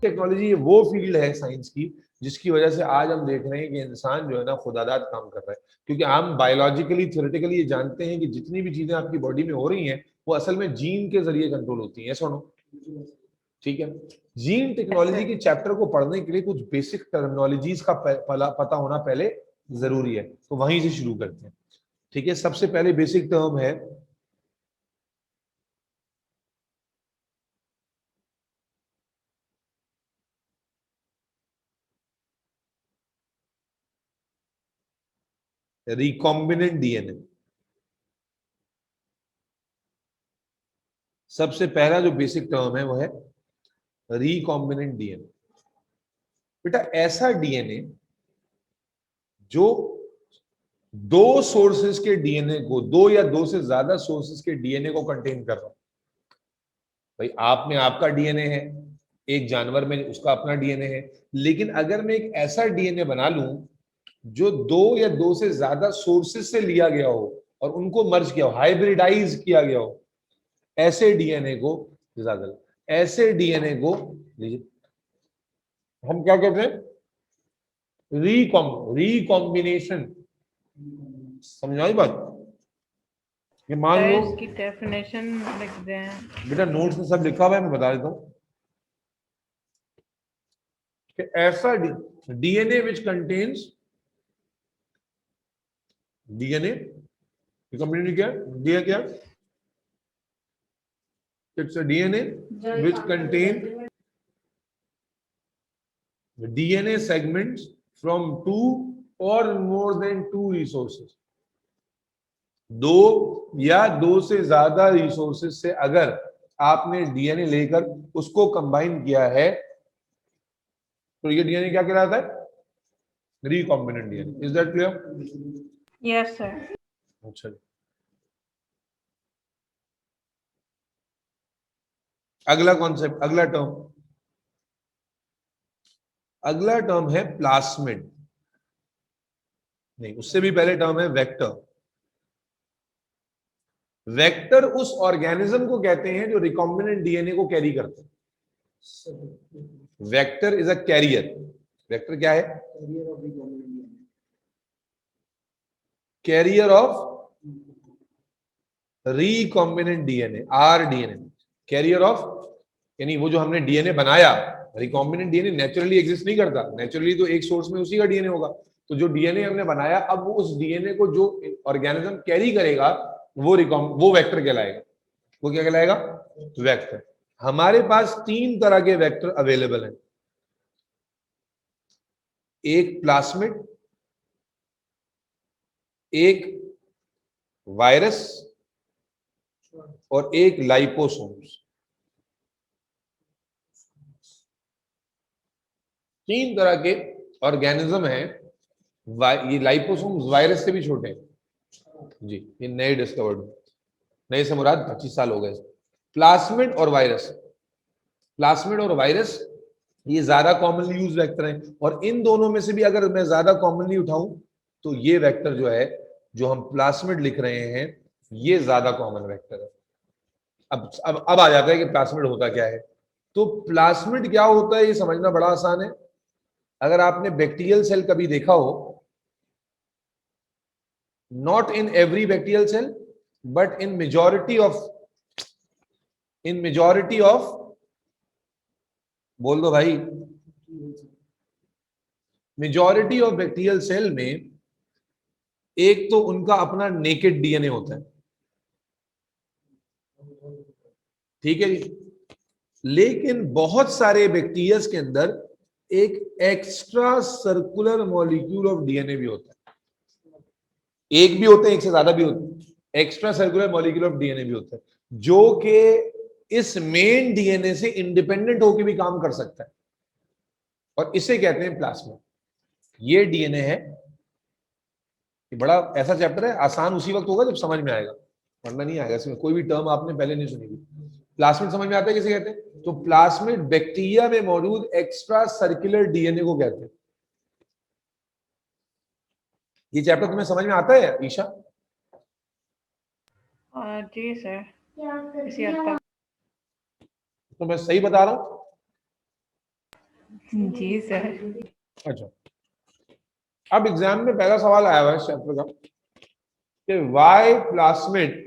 Technology वो field है science की जिसकी वजह से आज हम देख रहे हैं कि इंसान जो है ना खुदादाद काम कर रहा है, क्योंकि हम बायोलॉजिकली थ्योरेटिकली ये जानते हैं कि जितनी भी चीजें आपकी बॉडी में हो रही हैं वो असल में जीन के जरिए कंट्रोल होती हैं। सुनो, ठीक है। जीन टेक्नोलॉजी के चैप्टर को पढ़ने के लिए कुछ बेसिक टर्मिनोलॉजीज का पता होना पहले जरूरी है, तो वहीं से शुरू करते हैं। ठीक है, सबसे पहले बेसिक टर्म है रिकॉम्बिनेंट डीएनए। सबसे पहला जो बेसिक टर्म है वो है रिकॉम्बिनेंट डीएनए। बेटा ऐसा डीएनए जो दो सोर्सेस के डीएनए को, दो या दो से ज्यादा सोर्सेस के डीएनए को कंटेन कर रहा है। भाई आप में आपका डीएनए है, एक जानवर में उसका अपना डीएनए है, लेकिन अगर मैं एक ऐसा डीएनए बना लूं जो दो या दो से ज्यादा सोर्सेस से लिया गया हो और उनको मर्ज किया हो, हाइब्रिडाइज किया गया हो, ऐसे डीएनए को, ऐसे डीएनए को हम क्या कहते हैं? रिकॉम्बिनेशन। समझ आई बात? ये मान लो, इसकी डेफिनेशन लिख दें बेटा नोट्स में सब लिखा हुआ है, मैं बता देता हूँ कि ऐसा DNA which contains DNA completely क्या दिया क्या? It's a DNA which contain DNA segments from two और मोर देन टू रिसोर्सेज। दो या दो से ज्यादा रिसोर्सेज से अगर आपने डीएनए लेकर उसको कंबाइन किया है तो ये डीएनए क्या कहलाता है? Recombinant DNA. Is that clear? Yes sir. अच्छा, अगला कॉन्सेप्ट, अगला टर्म है प्लास्मिड। नहीं, उससे भी पहले टर्म है वेक्टर। वेक्टर उस ऑर्गेनिज्म को कहते हैं जो रिकॉम्बिनेंट डीएनए को कैरी करते हैं। Vector is a carrier. Vector क्या है? Carrier of recombinant DNA, rDNA. Carrier of, यानी वो जो हमने डीएनए बनाया, रिकॉम्बिनेंट डीएनए नेचुरली एग्जिस्ट नहीं करता। नेचुरली तो एक सोर्स में उसी का डीएनए होगा। तो जो डीएनए हमने बनाया, अब वो उस डीएनए को जो ऑर्गेनिज्म कैरी करेगा वो वेक्टर कहलाएगा। वो क्या कहलाएगा? वेक्टर। हमारे पास तीन तरह के वेक्टर अवेलेबल हैं। एक प्लास्मिड, एक वायरस और एक लाइपोसोम्स। तीन तरह के ऑर्गेनिज्म हैं। ये लाइपोसोम्स वायरस से भी छोटे हैं जी, ये नए डिस्कवर्ड, नए से मुराद 25 साल हो गए। प्लास्मिड और वायरस, प्लास्मिड और वायरस ये ज्यादा कॉमनली यूज वेक्टर हैं, और इन दोनों में से भी अगर मैं ज्यादा कॉमनली उठाऊं तो ये वेक्टर जो है, जो हम प्लास्मिड लिख रहे हैं, ये ज्यादा कॉमन वेक्टर है। अब आ जाता है कि प्लास्मिड होता क्या है। तो प्लास्मिड क्या होता है ये समझना बड़ा आसान है। अगर आपने बैक्टीरियल सेल कभी देखा हो, not in every bacterial cell but in majority of, बोल दो भाई, मेजॉरिटी ऑफ बैक्टीरियल सेल में एक तो उनका अपना नेकेड डीएनए होता है, ठीक है जी। लेकिन बहुत सारे बैक्टीरिया के अंदर एक extra circular molecule of DNA भी होता है। एक भी होते हैं, एक से ज्यादा भी होते हैं। Extra circular molecule of DNA भी होता है जो कि इस मेन डीएनए से इंडिपेंडेंट होकर भी काम कर सकता है, और इसे कहते हैं प्लाज्मा। ये डीएनए है। ये बड़ा ऐसा चैप्टर है, आसान उसी वक्त होगा जब समझ में आएगा, वरना नहीं आएगा। इसमें कोई भी टर्म आपने पहले नहीं सुनी थी। प्लास्मिड समझ में आता है किसे कहते हैं? तो प्लास्मिड बैक्टीरिया में मौजूद एक्स्ट्रा सर्कुलर डीएनए को कहते हैं। ये चैप्टर तुम्हें समझ में आता है ईशा? जी सर, इसी हद तक। तो मैं सही बता रहा हूं? जी सर। अच्छा, अब एग्जाम में पहला सवाल आया हुआ है चैप्टर का कि why plasmid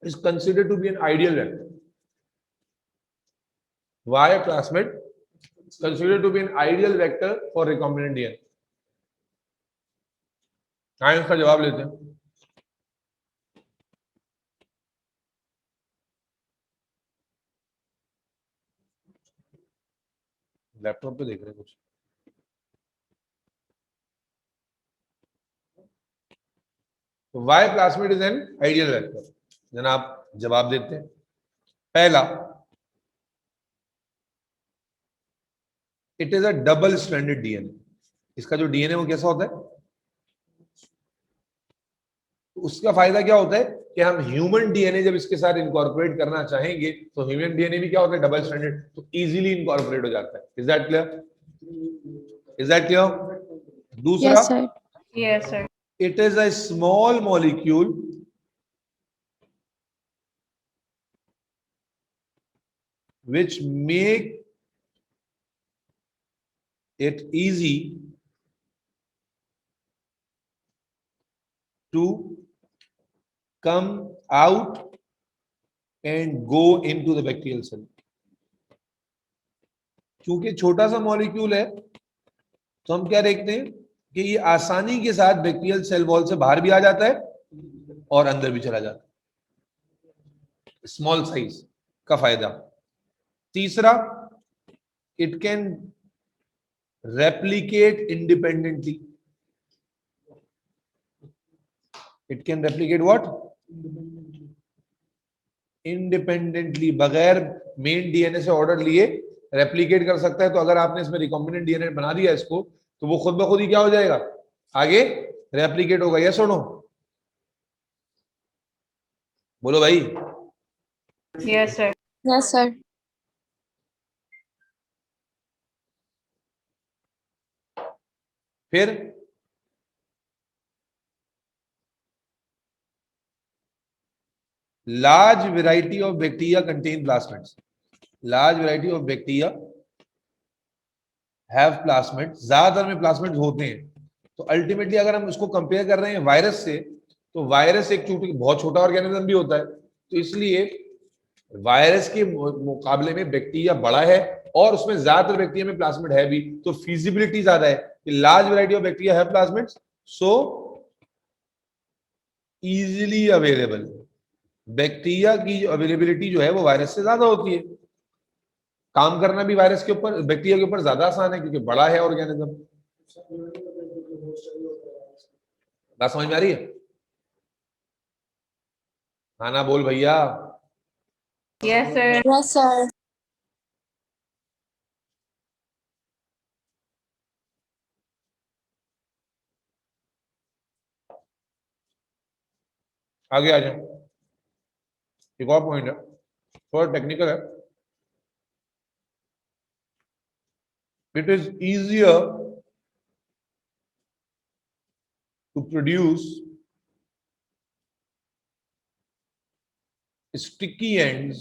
is considered to be an ideal vector. Why a plasmid is considered to be an ideal vector for recombinant DNA? हाँ, इसका जवाब लेते हैं। लैपटॉप पे देख रहे हैं कुछ। Why plasmid is an ideal vector? जनाब जवाब देते हैं। पहला, it is a double stranded DNA. इसका जो डीएनए वो कैसा होता है? उसका फायदा क्या होता है कि हम ह्यूमन डीएनए जब इसके साथ इनकॉर्पोरेट करना चाहेंगे तो ह्यूमन डीएनए भी क्या होता है? डबल स्ट्रैंडेड, तो इजीली इनकॉर्पोरेट हो जाता है। Is that clear? Is that clear? दूसरा, Yes, sir. Yes sir. it is a small molecule which make it easy to come out and go into the bacterial cell. क्योंकि छोटा सा molecule है तो हम क्या देखते हैं कि ये आसानी के साथ बैक्टीरियल सेल वॉल से बाहर भी आ जाता है और अंदर भी चला जाता है। स्मॉल साइज का फायदा। तीसरा, it can replicate independently. It can replicate what? Independently, बगैर मेन डीएनए से ऑर्डर लिए रेप्लिकेट कर सकता है। तो अगर आपने इसमें रिकॉम्बिनेंट डीएनए बना दिया इसको, तो वो खुद ब खुद ही क्या हो जाएगा? आगे रेप्लिकेट होगा। यस और नो? बोलो भाई। Yes sir. Yes, sir. फिर large variety of bacteria contain plasmids. Large variety of bacteria have plasmids. ज्यादातर में प्लास्मिड्स होते हैं। तो अल्टीमेटली अगर हम उसको कंपेयर कर रहे हैं वायरस से, तो वायरस एक बहुत छोटा ऑर्गेनिज्म भी होता है, तो इसलिए वायरस के मुकाबले में बैक्टीरिया बड़ा है और उसमें ज्यादातर बैक्टीरिया में प्लाज्मिड है भी, तो फिजिबिलिटी ज्यादा है कि लार्ज वैरायटी ऑफ बैक्टीरिया है plasmids, so easily available. Bacteria की अवेलेबिलिटी जो है वो वायरस से ज्यादा होती है। काम करना भी वायरस के ऊपर, बैक्टीरिया के ऊपर ज्यादा आसान है क्योंकि बड़ा है ऑर्गेनिज्म। बात समझ में आ रही है? हाँ ना बोल भैया। Yes sir. Yes, sir. आगे आ जाए। एक और पॉइंट है, थोड़ा टेक्निकल है। It is easier to produce sticky ends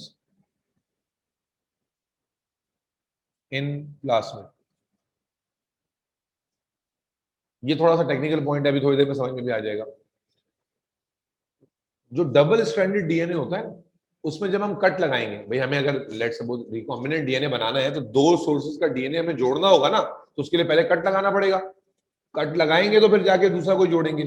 in plasmid. ये थोड़ा सा टेक्निकल पॉइंट है, अभी थोड़ी देर में समझ में भी आ जाएगा। जो डबल स्ट्रैंडेड डीएनए होता है उसमें जब हम कट लगाएंगे, भाई हमें अगर लेट्स सपोज रिकॉम्बिनेंट डीएनए बनाना है तो दो सोर्सेज का डीएनए हमें जोड़ना होगा ना, तो उसके लिए पहले कट लगाना पड़ेगा। कट लगाएंगे तो फिर जाके दूसरा कोई जोड़ेंगे।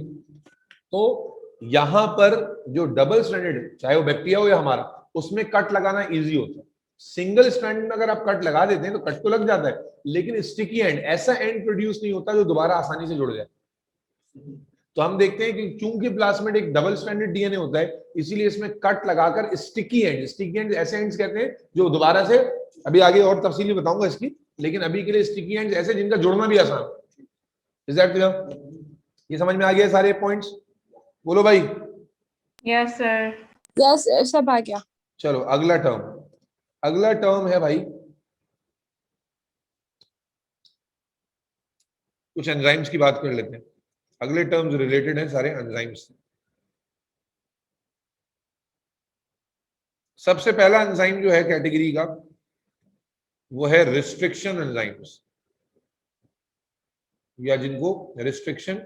तो यहां पर जो डबल स्ट्रैंडेड, चाहे वो बैक्टीरिया हो या हमारा, उसमें कट लगाना इजी होता है। सिंगल स्ट्रैंड में अगर आप कट लगा देते हैं तो कट तो लग जाता है, लेकिन स्टिकी एंड, ऐसा एंड प्रोड्यूस नहीं होता जो दोबारा आसानी से जुड़ जाए। तो हम देखते हैं कि चूंकि प्लाज्मिड एक डबल स्ट्रैंडेड डीएनए होता है, इसीलिए इसमें कट लगाकर स्टिकी एंड ऐसे एंड्स कहते हैं जो दोबारा से, अभी आगे और तफसीली बताऊंगा इसकी, लेकिन अभी के लिए स्टिकी एंड्स ऐसे जिनका जुड़ना भी आसान। Is that clear? ये समझ में आ गया सारे पॉइंट्स? बोलो भाई। Yes sir. Yes, सब आ गया. चलो अगला टर्म, अगला टर्म है भाई कुछ एंजाइम्स की बात कर लेते हैं। अगले टर्म्स रिलेटेड हैं सारे एंजाइम्स से। सबसे पहला एंजाइम जो है कैटेगरी का वो है रिस्ट्रिक्शन एंजाइम्स, या जिनको रिस्ट्रिक्शन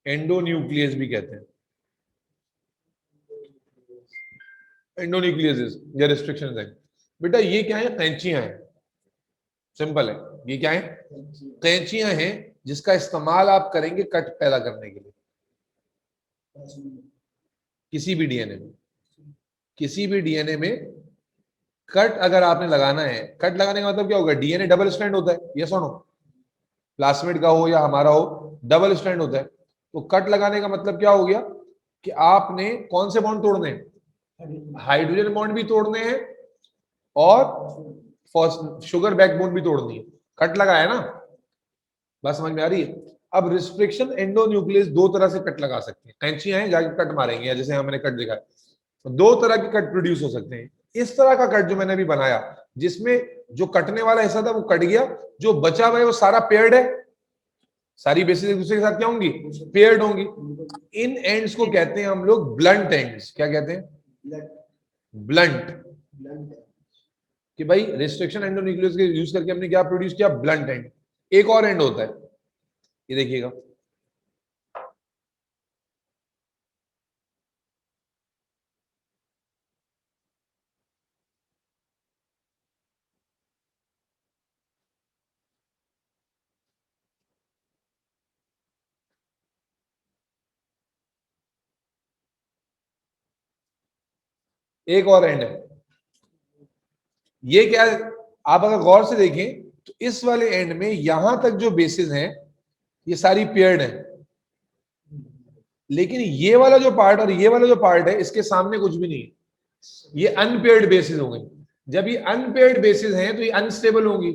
एंडोन्यूक्लियस भी कहते हैं। एंडोन्यूक्लियस या रिस्ट्रिक्शन एंजाइम। बेटा ये क्या है? कैंचियां हैं, सिंपल है। ये क्या है? कैंचियां हैं जिसका इस्तेमाल आप करेंगे कट पैदा करने के लिए। किसी भी डीएनए में, किसी भी डीएनए में कट अगर आपने लगाना है, कट लगाने का मतलब क्या होगा? डीएनए डबल स्ट्रैंड होता है, ये सुनो, प्लास्मिड का हो या हमारा हो, डबल स्ट्रैंड होता है। तो कट लगाने का मतलब क्या हो गया कि आपने कौन से बॉन्ड तोड़ने हैं? हाइड्रोजन बॉन्ड भी तोड़ने हैं और शुगर बैकबोन भी तोड़नी है। कट लगाया ना, बात समझ में आ रही है? अब रिस्ट्रिक्शन एंडोन्यूक्लियस दो तरह से कट लगा सकते हैं। कैंचियां हैं जाके कट मारेंगे, या जैसे हमने कट दिखाया, तो दो तरह के कट प्रोड्यूस हो सकते हैं। इस तरह का कट जो मैंने अभी बनाया, जिसमें जो कटने वाला हिस्सा था वो कट गया, जो बचा हुआ है वो सारा पेयर्ड है, सारी बेसिस एक दूसरे के साथ क्या होंगी? पेयर्ड होंगी। इन एंड्स को कहते हैं हम लोग ब्लंट एंड्स। क्या कहते हैं? ब्लंट। कि भाई रिस्ट्रिक्शन एंडोन्यूक्लियस के यूज करके हमने क्या प्रोड्यूस किया? Blunt and. एक और एंड होता है, ये देखिएगा, एक और एंड है। ये क्या है? आप अगर गौर से देखें तो इस वाले एंड में यहां तक जो बेसिस हैं ये सारी पेयर्ड है, लेकिन ये वाला जो पार्ट और ये वाला जो पार्ट है इसके सामने कुछ भी नहीं है, ये अनपेयर्ड बेसिस हो गई। जब ये अनपेयर्ड बेसिस हैं तो ये अनस्टेबल होंगी,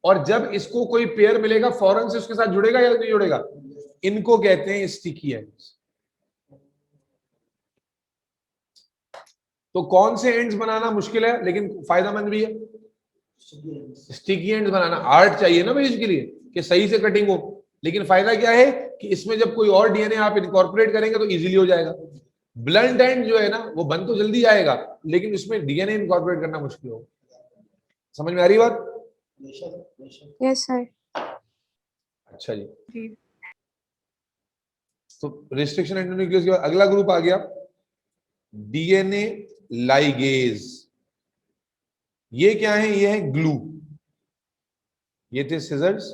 और जब इसको कोई पेयर मिलेगा फौरन से उसके साथ जुड़ेगा या नहीं जुड़ेगा? इनको कहते हैं स्टिकी एंड्स। तो कौन से एंड्स बनाना मुश्किल है लेकिन फायदेमंद भी है? स्टिकी एंड्स बनाना। आर्ट चाहिए ना भाई इसके लिए कि सही से कटिंग हो, लेकिन फायदा क्या है कि इसमें जब कोई और डीएनए आप इनकॉर्पोरेट करेंगे तो इजीली हो जाएगा। ब्लंट एंड जो है ना वो बन तो जल्दी जाएगा, लेकिन उसमें डीएनए इनकॉर्पोरेट करना मुश्किल होगा। समझ में आ रही बात? Yes sir. अच्छा जी। जी। तो रिस्ट्रिक्शन एंडोन्यूक्लियस के बाद अगला ग्रुप आ गया डीएनए लाइगेज। ये क्या है? ये है ग्लू। ये थे सिजर्स।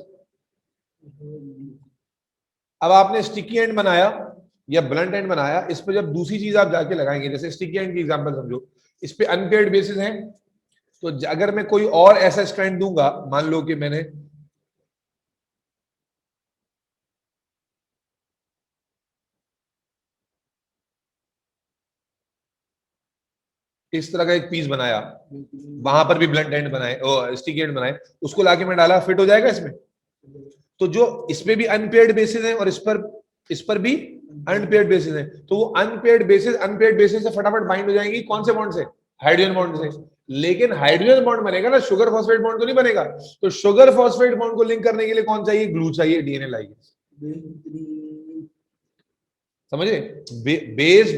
अब आपने स्टिकी एंड बनाया या ब्लंट एंड बनाया, इस पे जब दूसरी चीज आप जाके लगाएंगे, जैसे स्टिकी एंड की एग्जांपल समझो, इस पे अनपेयर्ड बेसिस हैं, तो अगर मैं कोई और ऐसा स्ट्रैंड दूंगा, मान लो कि मैंने इस तरह का एक पीस बनाया, वहां पर भी ब्लंट एंड बनाए और स्टिकी एंड बनाए, उसको लाके मैं डाला, फिट हो जाएगा इसमें? तो जो इसमें भी अनपेयर्ड बेसिस है और इस पर भी अनपेयर्ड बेसिस है, तो वो अनपेयर्ड बेसिस से फटाफट बाइंड हो जाएंगी। कौन से बॉन्ड से? हाइड्रोजन बॉन्ड से। लेकिन हाइड्रोजन बॉन्ड बनेगा ना, शुगर फॉस्फेट बॉन्ड तो नहीं बनेगा। तो शुगर फॉस्फेट बॉन्ड को लिंक करने के लिए कौन चाहिए? ग्लू चाहिए, डीएनए लाइगेज। समझे?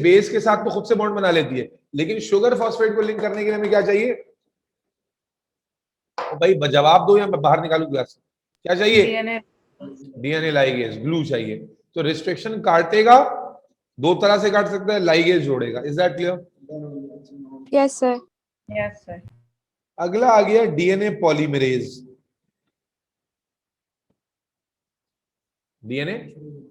बेस के साथ तो खुद से बॉन्ड बना लेती है, लेकिन शुगर फॉस्फेट को लिंक करने के लिए हमें क्या चाहिए? तो भाई जवाब दो या मैं बाहर निकालू क्लास से। क्या चाहिए? डीएनए लाइगेज, ग्लू चाहिए। तो रिस्ट्रिक्शन काटेगा, दो तरह से काट सकता है, लाइगेज जोड़ेगा। Is that clear? Yes sir. Yes sir. अगला आ गया डीएनए पॉलीमरेज। डीएनए,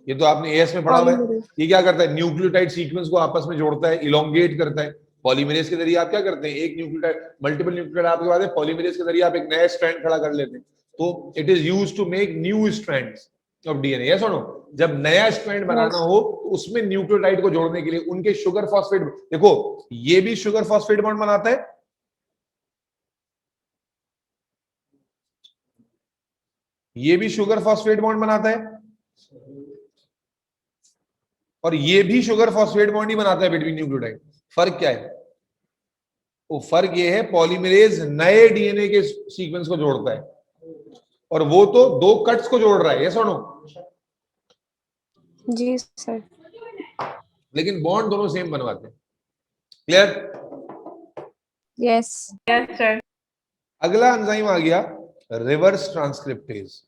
ये तो आपने एएस में पढ़ा हुआ है। ये क्या करता है? न्यूक्लियोटाइड सीक्वेंस को आपस में जोड़ता है, इलोंगेट करता है। पॉलीमरेज के जरिए आप क्या करते हैं? एक न्यूक्लियोटाइड, मल्टीपल न्यूक्लियोटाइड आपके पास है, पॉलीमरेज के जरिए आप एक नया स्ट्रैंड खड़ा कर लेते हैं। तो it is used to make new strands of DNA. Yes और नो? जब नया स्ट्रैंड बनाना हो तो उसमें न्यूक्लियोटाइड को जोड़ने के लिए उनके शुगर फॉस्फेट, देखो ये भी शुगर फॉस्फेट बॉन्ड बनाता है, ये भी शुगर फॉस्फेट बॉन्ड बनाता है, और ये भी शुगर फॉस्फेट बॉन्ड ही बनाता है बिटवीन न्यूक्लियोटाइड। फर्क क्या है? वो फर्क ये है पॉलीमरेज नए डीएनए के सीक्वेंस को जोड़ता है और वो तो दो कट्स को जोड़ रहा है। यस और नो? जी सर। लेकिन बॉन्ड दोनों सेम बनवाते हैं। क्लियर? यस। Yes, sir. अगला एंजाइम आ गया रिवर्स ट्रांसक्रिप्टेज।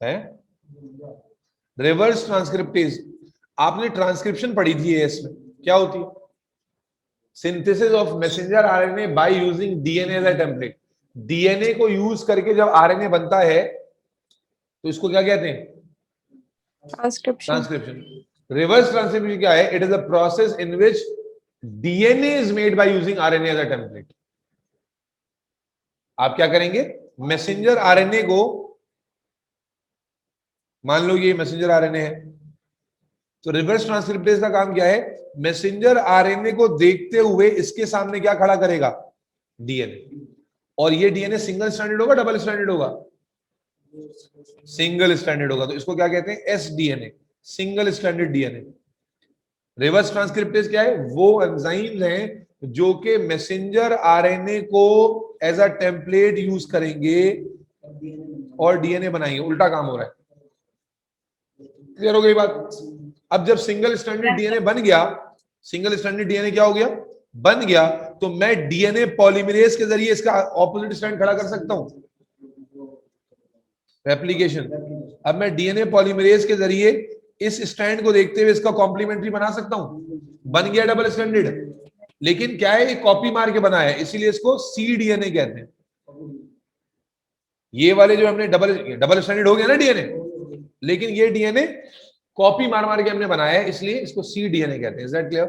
है रिवर्स ट्रांसक्रिप्टेज। आपने ट्रांसक्रिप्शन पढ़ी थी एएस में, क्या होती है? Synthesis of messenger RNA by using DNA as a template. DNA को यूज करके जब आरएनए बनता है तो इसको क्या कहते हैं? ट्रांसक्रिप्शन। ट्रांसक्रिप्शन। रिवर्स ट्रांसक्रिप्शन क्या है? It is a process in which DNA is made by using RNA as a template. आप क्या करेंगे? मैसेंजर आरएनए को, मान लो ये मैसेंजर आरएनए है, तो रिवर्स ट्रांसक्रिप्टेज का काम क्या है? मैसेंजर आरएनए को देखते हुए इसके सामने क्या खड़ा करेगा? डीएनए। और ये डीएनए सिंगल स्ट्रैंडेड होगा, डबल स्ट्रैंडेड होगा? सिंगल स्ट्रैंडेड होगा, तो इसको क्या कहते हैं? SsDNA, single stranded DNA. Reverse transcriptase क्या है? वो एंजाइम्स हैं जो कि मैसेंजर आरएनए को एज अ टेम्पलेट यूज करेंगे और डीएनए बनाएंगे। उल्टा काम हो रहा है। क्लियर हो गई बात? अब जब सिंगल स्ट्रैंडेड डीएनए बन गया, सिंगल स्ट्रैंडेड डीएनए क्या हो गया? बन गया, तो मैं डीएनए पॉलीमरेज के जरिए इसका ऑपोजिट स्ट्रैंड खड़ा कर सकता हूं, रेप्लिकेशन। अब मैं डीएनए पॉलीमरेज के जरिए इस स्ट्रैंड को देखते हुए इसका कॉम्प्लीमेंट्री बना सकता हूं। बन गया डबल स्ट्रैंडेड, लेकिन क्या है? ये कॉपी मार के बनाया है, इसीलिए इसको सी डीएनए कहते हैं। ये वाले जो हमने डबल स्ट्रैंडेड हो गया ना डीएनए, लेकिन ये डीएनए कॉपी मार मार के हमने बनाया है, इसलिए इसको सी डीएनए कहते हैं। Is that clear?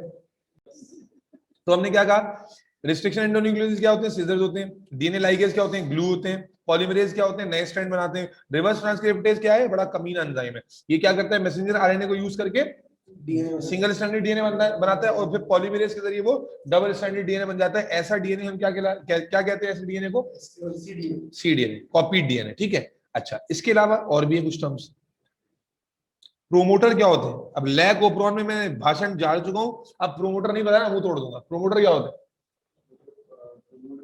तो हमने क्या कहा? रिस्ट्रिक्शन एंडोन्यूक्लियोटाइड्स क्या होते हैं? सीजर्स होते हैं। डीएनए लाइगेज क्या होते हैं? ग्लू होते हैं। पॉलीमरेज क्या होते हैं? नए स्ट्रैंड बनाते हैं। रिवर्स ट्रांसक्रिप्टेज क्या है? बड़ा कमीना एंजाइम है। ये क्या करता है? मैसेंजर आरएनए को यूज करके सिंगल स्ट्रैंडेड डीएनए बनाता है और फिर पॉलीमरेज के जरिए वो डबल स्ट्रैंडेड डीएनए बन जाता है। ऐसा डीएनए हम क्या कहते हैं? ऐसे डीएनए को सी डीएनए, कॉपीड डीएनए। ठीक है। अच्छा, इसके अलावा और भी है कुछ टर्म्स। प्रोमोटर क्या होते हैं? अब लैक ओपरॉन में मैं भाषण झाड़ चुका हूं, अब प्रोमोटर नहीं बताया, मुंह तोड़ दूंगा। प्रोमोटर क्या होते हैं?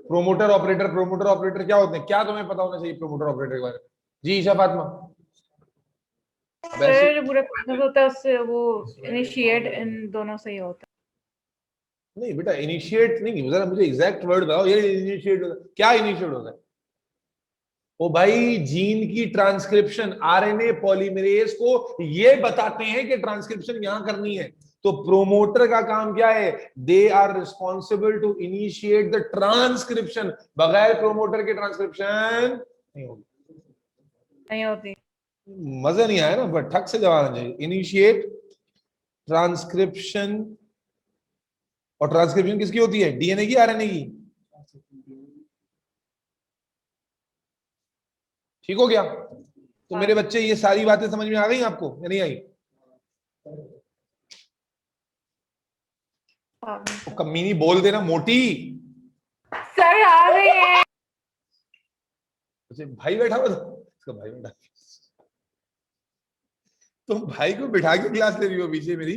Promoter operator. प्रोमोटर ऑपरेटर क्या होते हैं? क्या तुम्हें पता होना चाहिए प्रोमोटर ऑपरेटर के बारे में? जी ईशा फातिमा। सर जो पूरा प्रोसेस होता है उससे वो इनिशिएट इन दोनों से ही होता नहीं बेटा, इनिशिएट नहीं, जरा मुझे एग्जैक्ट वर्ड बताओ। ये इनिशिएट क्या इनिशिएट होता है? ओ भाई, जीन की ट्रांसक्रिप्शन, आरएनए पॉलीमरेज को ये बताते हैं कि ट्रांसक्रिप्शन यहां करनी है। तो प्रोमोटर का काम क्या है? They are responsible to initiate the transcription. बगैर प्रोमोटर के ट्रांसक्रिप्शन नहीं होगी, नहीं होती। मजा नहीं आया ना, बट ठक से जवाब आना चाहिए। Initiate transcription. और ट्रांसक्रिप्शन किसकी होती है? डीएनए की, आरएनए की? ठीक हो गया? तो मेरे बच्चे, ये सारी बातें समझ में आ गई आपको या नहीं आई? तो कमीनी बोल देना मोटी। सर आ गई है। अच्छा, भाई बैठा हुआ था, इसका भाई बैठा। तुम भाई को बिठा के क्लास ले रही हो पीछे मेरी,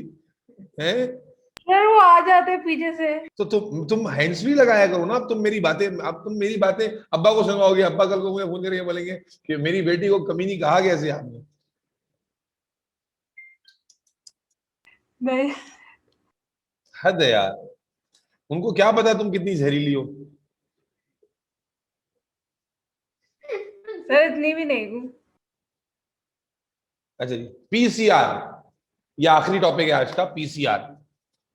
हैं? सर वो आ जाते हैं पीछे से। तो तुम हैंड्स फ्री लगाया करो ना। अब तुम मेरी बातें अब्बा को सुनवाओगे। अब्बा कल को मुझे फोन करके बोलेंगे कि मेरी बेटी को कमीनी कहा कैसे आपने। नहीं हद है यार, उनको क्या पता तुम कितनी जहरीली हो। सर इतनी भी नहीं हूँ। अच्छा जी, पीसीआर, ये आखिरी टॉपिक है आज का, पीसीआर।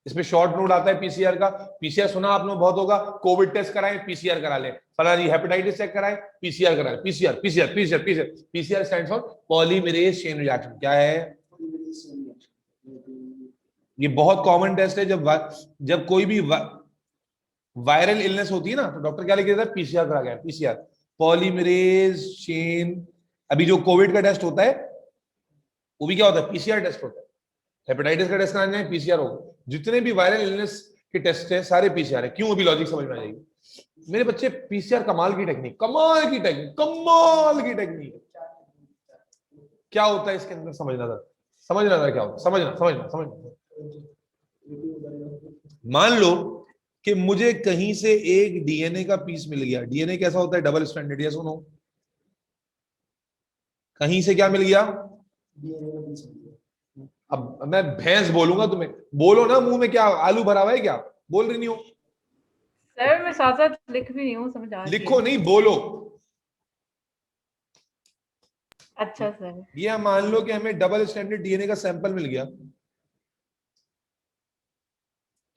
इसमें शॉर्ट नोट आता है पीसीआर का। पीसीआर सुना आपने बहुत होगा। कोविड टेस्ट कराएं, पीसीआर करा ले। फला जी हेपेटाइटिस चेक कराएं, पीसीआर करा ले। PCR PCR PCR PCR PCR stands for polymerase chain reaction. क्या है? ये बहुत कॉमन टेस्ट है। जब कोई भी वायरल इलनेस होती है ना, तो डॉक्टर क्या लिख देता है? पीसीआर करा गया, पीसीआर, पॉलीमरेज चेन। अभी जो कोविड का टेस्ट होता है वो भी क्या होता है? पीसीआर टेस्ट होता है। हेपेटाइटिस का टेस्ट कराना है, पीसीआर होगा। जितने भी वायरल इलनेस के टेस्ट है सारे पीसीआर है। क्यों? अभी लॉजिक समझ में आ जाएगी मेरे बच्चे। पीसीआर कमाल की टेक्निक, कमाल की टेक्निक, कमाल की टेक्निक। क्या होता है इसके अंदर? समझना था क्या होता है, समझना। मान लो कि मुझे कहीं से एक डीएनए का पीस मिल गया। डीएनए कैसा होता है? Double stranded. यस सुनो, कहीं से क्या मिल गया? अब मैं भैंस बोलूंगा तुम्हें, बोलो ना, मुंह में क्या आलू भरा हुआ है क्या? बोल रही नहीं हो? सर मैं साथ साथ लिख भी नहीं हूँ, समझ आ रही लिखो है। नहीं, बोलो। अच्छा सर। ये हम मान लो कि हमें डबल स्टैंडर्ड डीएनए का सैंपल मिल गया,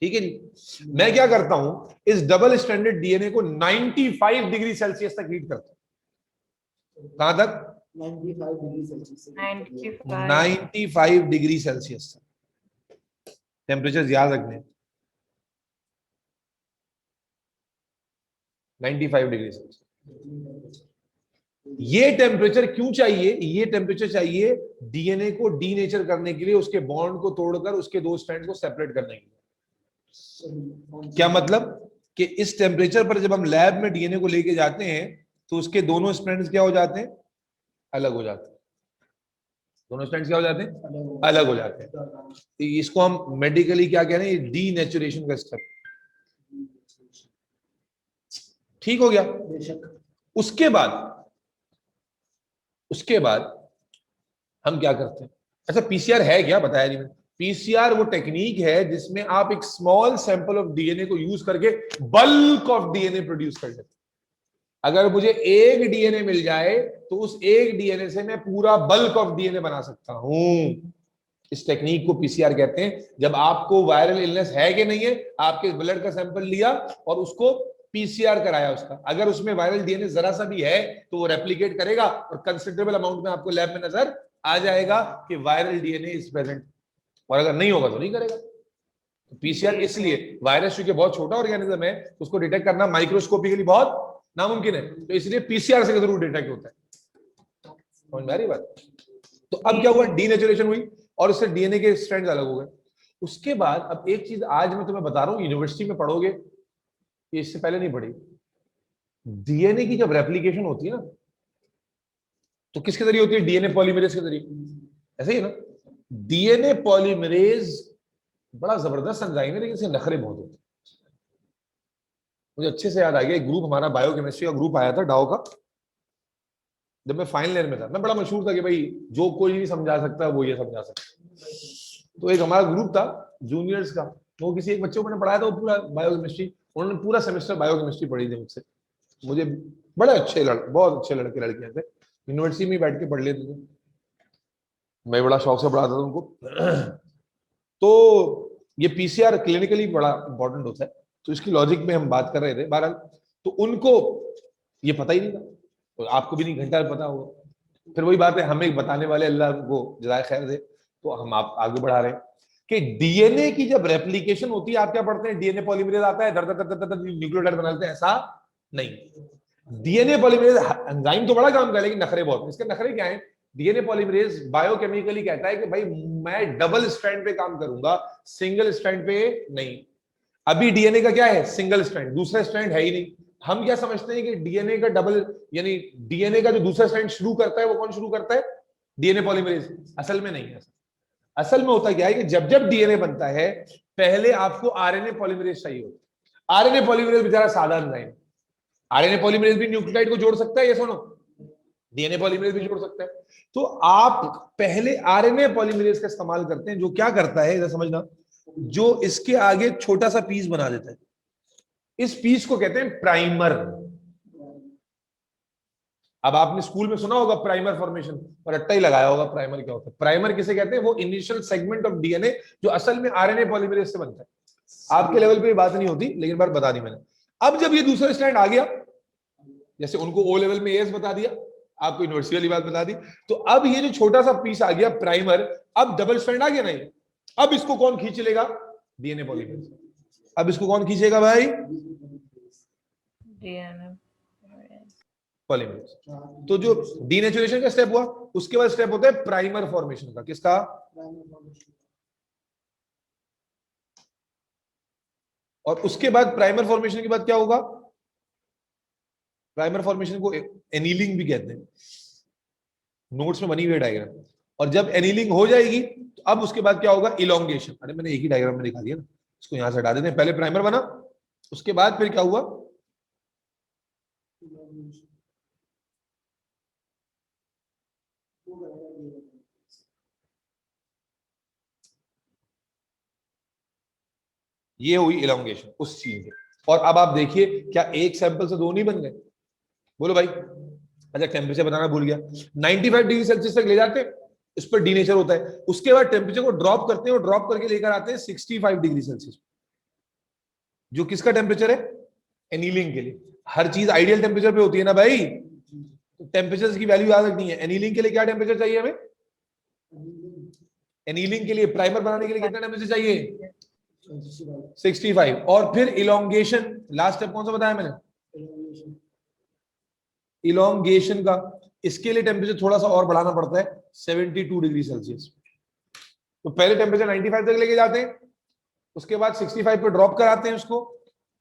ठीक है जी। मैं क्या करता हूं, इस डबल स्टैंडर्ड डीएनए को 95 डिग्री सेल्सियस तक हीट करता हूं। कहां तक? 95 डिग्री सेल्सियस 95 डिग्री सेल्सियस तक टेम्परेचर याद रखने, 95 डिग्री सेल्सियस। ये टेम्परेचर क्यों चाहिए? ये टेम्परेचर चाहिए डीएनए को डीनेचर करने के लिए, उसके बॉन्ड को तोड़कर उसके दो स्ट्रैंड को सेपरेट करने के लिए। क्या मतलब कि इस टेम्परेचर पर जब हम लैब में डीएनए को लेके जाते हैं तो उसके दोनों स्ट्रैंड्स क्या हो जाते हैं? अलग हो जाते हैं। दोनों स्ट्रैंड्स क्या हो जाते हैं? अलग हो जाते हैं। इसको हम मेडिकली क्या कह रहे हैं? डीनेचुरेशन का स्टेप। ठीक हो गया। उसके बाद हम क्या करते हैं? अच्छा, पीसीआर है क्या? बताया नहीं मैंने। पीसीआर वो टेक्निक है जिसमें आप एक स्मॉल सैंपल ऑफ डीएनए को यूज करके बल्क ऑफ डीएनए प्रोड्यूस कर देते। अगर मुझे एक डीएनए मिल जाए तो उस एक डीएनए से मैं पूरा बल्क ऑफ डीएनए बना सकता हूं। इस टेक्निक को पीसीआर कहते हैं। जब आपको वायरल इलनेस है कि नहीं है, आपके ब्लड का सैंपल लिया और उसको पीसीआर कराया उसका, अगर उसमें वायरल डीएनए जरा सा भी है तो वो रेप्लिकेट करेगा और कंसिडरेबल अमाउंट में आपको लैब में नजर आ जाएगा कि वायरल डीएनए इज प्रेजेंट, और अगर नहीं होगा तो नहीं करेगा। तो पीसीआर इसलिए, वायरस चूंकि बहुत छोटा ऑर्गेनिज्म है, उसको डिटेक्ट करना माइक्रोस्कोपिकली बहुत नामुमकिन है, तो इसलिए पीसीआर से जरूर डिटेक्ट होता है। समझ में आ रही बात? तो अब क्या हुआ? डीनेचुरेशन हुई और उससे डीएनए के स्ट्रैंड्स अलग हो गए। उसके बाद अब एक चीज आज मैं तुम्हें बता रहा हूं, यूनिवर्सिटी में पढ़ोगे, ये इससे पहले नहीं पढ़ी। डीएनए की जब रेप्लिकेशन होती है ना, तो किसके जरिए होती है? डीएनए पॉलीमरेज के जरिए। ऐसे ही ना? डीएनए पॉलीमरेज बड़ा जबरदस्त एंजाइम है, लेकिन इसके नखरे बहुत होते हैं। मुझे अच्छे से याद आ गया, एक ग्रुप हमारा बायोकेमिस्ट्री का ग्रुप आया था डाउ का, जब मैं फाइनल ईयर में था। मैं बड़ा मशहूर था कि भाई जो कोई नहीं समझा सकता वो ये समझा सकता। तो एक हमारा ग्रुप था जूनियर्स का, वो किसी एक बच्चे को मैंने पढ़ाया था, वो पूरा बायोकेमिस्ट्री, उन्होंने पूरा सेमेस्टर बायोकेमिस्ट्री पढ़ी थी मुझसे। मुझे बड़े अच्छे बहुत अच्छे लड़के लड़कियां थे, यूनिवर्सिटी में बैठ के पढ़ लेते थे, मैं बड़ा शौक से पढ़ाता था उनको। तो ये पीसीआर क्लिनिकली बड़ा इंपॉर्टेंट होता है, तो इसकी लॉजिक में हम बात कर रहे थे। बहरहाल तो उनको ये पता ही नहीं था, तो आपको भी नहीं घंटा पता होगा। फिर वही बात है, हमें बताने वाले अल्लाह को जज़ाए खैर दे, तो हम आप आगे बढ़ा रहे हैं कि डीएनए की जब रेप्लिकेशन होती है, आप क्या पढ़ते हैं? डीएनए पॉलीमरेज आता है, दर दर दर दर न्यूक्लियोटाइड बना लेते हैं। ऐसा नहीं, डीएनए पॉलीमरेज एंजाइम तो बड़ा काम कर, लेकिन नखरे बहुत। इसके नखरे क्या है? डीएनए पॉलीमरेज बायोकेमिकली कहता है कि भाई मैं डबल स्ट्रैंड पे काम करूंगा, सिंगल स्ट्रैंड पे नहीं। अभी डीएनए का क्या है? सिंगल स्ट्रैंड, दूसरा स्ट्रैंड है ही नहीं। हम क्या समझते हैं कि डीएनए का डबल, यानी डीएनए का जो दूसरा स्ट्रैंड शुरू करता है वो कौन शुरू करता है? DNA polymerase. असल में नहीं है। असल में होता क्या है कि जब जब डीएनए बनता है, पहले आपको आरएनए पॉलीमरेज चाहिए होता है। आरएनए पॉलीमरेज बेचारा साधा एंजाइम, आरएनए पॉलीमरेज भी न्यूक्लियोटाइड को जोड़ सकता है, ये सुनो, डीएनए पॉलीमरेज भी जोड़ सकता है। तो आप पहले आरएनए पॉलीमरेज का इस्तेमाल करते हैं, जो क्या करता है इधर समझना, जो इसके आगे छोटा सा पीस बना देता है। इस पीस को कहते हैं प्राइमर। अब आपने स्कूल में सुना होगा प्राइमर फॉर्मेशन, और रट्टा ही लगाया होगा प्राइमर क्या होता है। प्राइमर किसे कहते हैं? वो इनिशियल सेगमेंट ऑफ डीएनए जो असल में आरएनए पॉलीमरेज से बनता है। आपके लेवल पे ये बात नहीं होती, लेकिन बात बता दी मैंने। अब जब ये दूसरा स्टैंड आ गया, जैसे उनको ओ लेवल में एएस बता दिया, आपको यूनिवर्सिटी वाली बात बता दी, तो अब ये जो छोटा सा पीस आ गया प्राइमर, अब डबल स्ट्रैंड आ गया नहीं, अब इसको कौन खींच लेगा? DNA polymerase. अब इसको कौन खींचेगा भाई? DNA polymerase. तो जो डीनेचुरेशन का स्टेप हुआ, उसके बाद स्टेप होता है प्राइमर फॉर्मेशन का। किसका? और उसके बाद प्राइमर फॉर्मेशन के बाद क्या होगा? प्राइमर फॉर्मेशन को एनीलिंग भी कहते हैं, नोट्स में बनी हुई डायग्राम। और जब एनीलिंग हो जाएगी तो अब उसके बाद क्या होगा? इलोंगेशन। अरे मैंने एक ही डायग्राम में दिखा दिया ना, इसको यहां से हटा देते हैं। पहले प्राइमर बना, उसके बाद फिर क्या हुआ? ये हुई इलोंगेशन उस चीज में। और अब आप देखिए, क्या एक सैंपल से दो नहीं बन गए? बोलो भाई। अच्छा, टेम्परेचर बताना भूल गया। 95 डिग्री सेल्सियस तक ले जाते हैं, इस पर डी नेचर होता है। उसके बाद टेम्परेचर को ड्रॉप करते हैं और ड्रॉप करके लेकर आते हैं 65 डिग्री सेल्सियस, जो किसका टेम्परेचर है? एनीलिंग के लिए। हर चीज आइडियल टेम्परेचर पे होती है ना भाई, तो टेम्परेचर की वैल्यू याद रखनी है। एनीलिंग के लिए क्या टेम्परेचर चाहिए हमें? एनीलिंग के लिए, प्राइमर बनाने के लिए कितना टेम्परेचर चाहिए? 65। और फिर इलोंगेशन, लास्ट स्टेप कौन सा बताया मैंने? इलोंगेशन का, इसके लिए टेम्परेचर थोड़ा सा और बढ़ाना पड़ता है, 72 डिग्री सेल्सियस। तो पहले टेम्परेचर 95 तक लेके जाते हैं, उसके बाद 65 पे ड्रॉप कराते हैं उसको,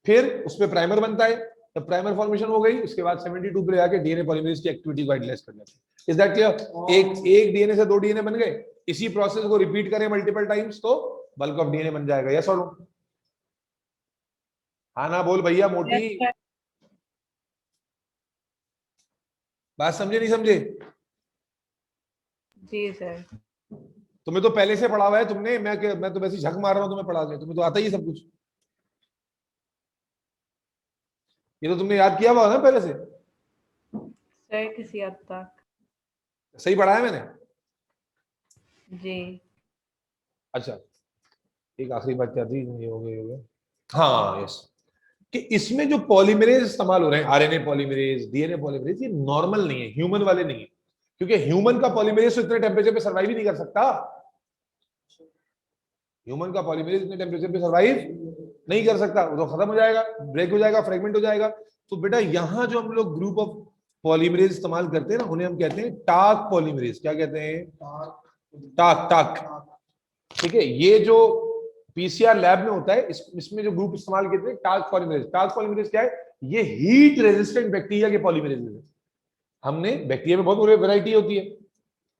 फिर उस पे प्राइमर बनता है। जब प्राइमर फॉर्मेशन हो गई, उसके बाद 72 पे जाके डीएनए पॉलीमरेज की एक्टिविटी को एडलेस कर देते हैं। Is that clear? एक डीएनए से दो डीएनए बन गए, इसी प्रोसेस को रिपीट करें मल्टीपल टाइम्स तो बल्क ऑफ डीएनए बन जाएगा। यस और नो? हाँ ना बोल भैया मोटी। Yes, sir. बात समझे नहीं समझे? जी सर। तुम्हें तो पहले से पढ़ा हुआ है तुमने, मैं तो वैसे झक मार रहा हूं तुम्हें पढ़ा के, तुम्हें तो आता ही है सब कुछ। ये तो तुमने याद किया हुआ ना पहले से। सर किसी हद तक। सही पढ़ा है मैंने? जी। अच्छा, एक आखिरी बात क्या थी? ये हो गया। हाँ यस, कि इसमें जो पॉलीमरेज इस्तेमाल हो रहे हैं, आरएनए पॉलीमरेज, डीएनए पॉलीमरेज, ये नॉर्मल नहीं है, ह्यूमन वाले नहीं है। क्योंकि ह्यूमन का पॉलीमरेज तो इतने टेम्परेचर पे सर्वाइव ही नहीं कर सकता। ह्यूमन का पॉलीमरेज इतने टेम्परेचर पे सर्वाइव नहीं कर सकता, वो तो खत्म हो जाएगा, ब्रेक हो जाएगा, फ्रेगमेंट हो जाएगा। तो बेटा यहाँ जो हम लोग ग्रुप ऑफ पॉलीमरेज इस्तेमाल करते हैं ना, उन्हें हम कहते हैं टाक पॉलीमरेज। क्या कहते हैं? टाक टाक। ठीक है, ये जो पीसीआर लैब में होता है, इसमें जो ग्रुप इस्तेमाल करते हैं टाक पॉलीमरेज। टाक पॉलीमरेज क्या है? ये हीट रेजिस्टेंट बैक्टीरिया के पॉलीमरेज है। हमने बैक्टीरिया में बहुत वैरायटी होती है।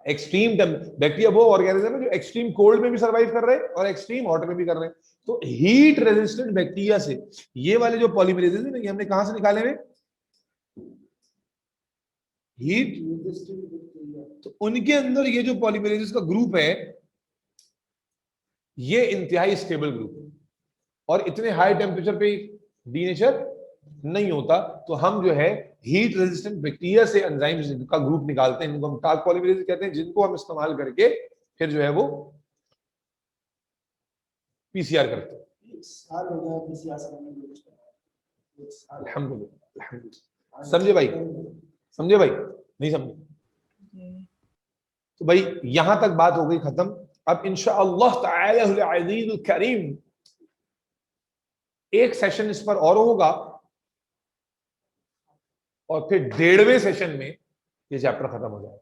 एक्सट्रीम बैक्टीरिया वो ऑर्गेनिज्म है जो एक्सट्रीम कोल्ड में भी सर्वाइव कर रहे हैं और एक्सट्रीम हॉट में भी कर रहे हैं। तो हीट रेजिस्टेंट बैक्टीरिया से ये वाले जो पॉलीमरेजेस है, ये हमने कहां से निकाले हुए? हीट। तो उनके अंदर ये जो पॉलीमरेजेस का ग्रुप है, ये इंतहाई स्टेबल ग्रुप है और इतने हाई टेम्परेचर पे डीनेचर नहीं होता। तो हम जो है हीट रेजिस्टेंट बैक्टीरिया से एंजाइम्स का ग्रुप निकालते हैं, जिनको हम टाक पॉलीमरेज कहते हैं, जिनको हम इस्तेमाल करके फिर जो है वो पीसीआर करते हैं। अल्हम्दुलिल्लाह। समझे भाई? समझे भाई? नहीं समझे? तो भाई यहां तक बात हो गई खत्म। अब इंशाअल्लाह ताला अज़ीज़ुल करीम एक सेशन इस पर और होगा और फिर 1.5वें सेशन में ये चैप्टर खत्म हो जाएगा।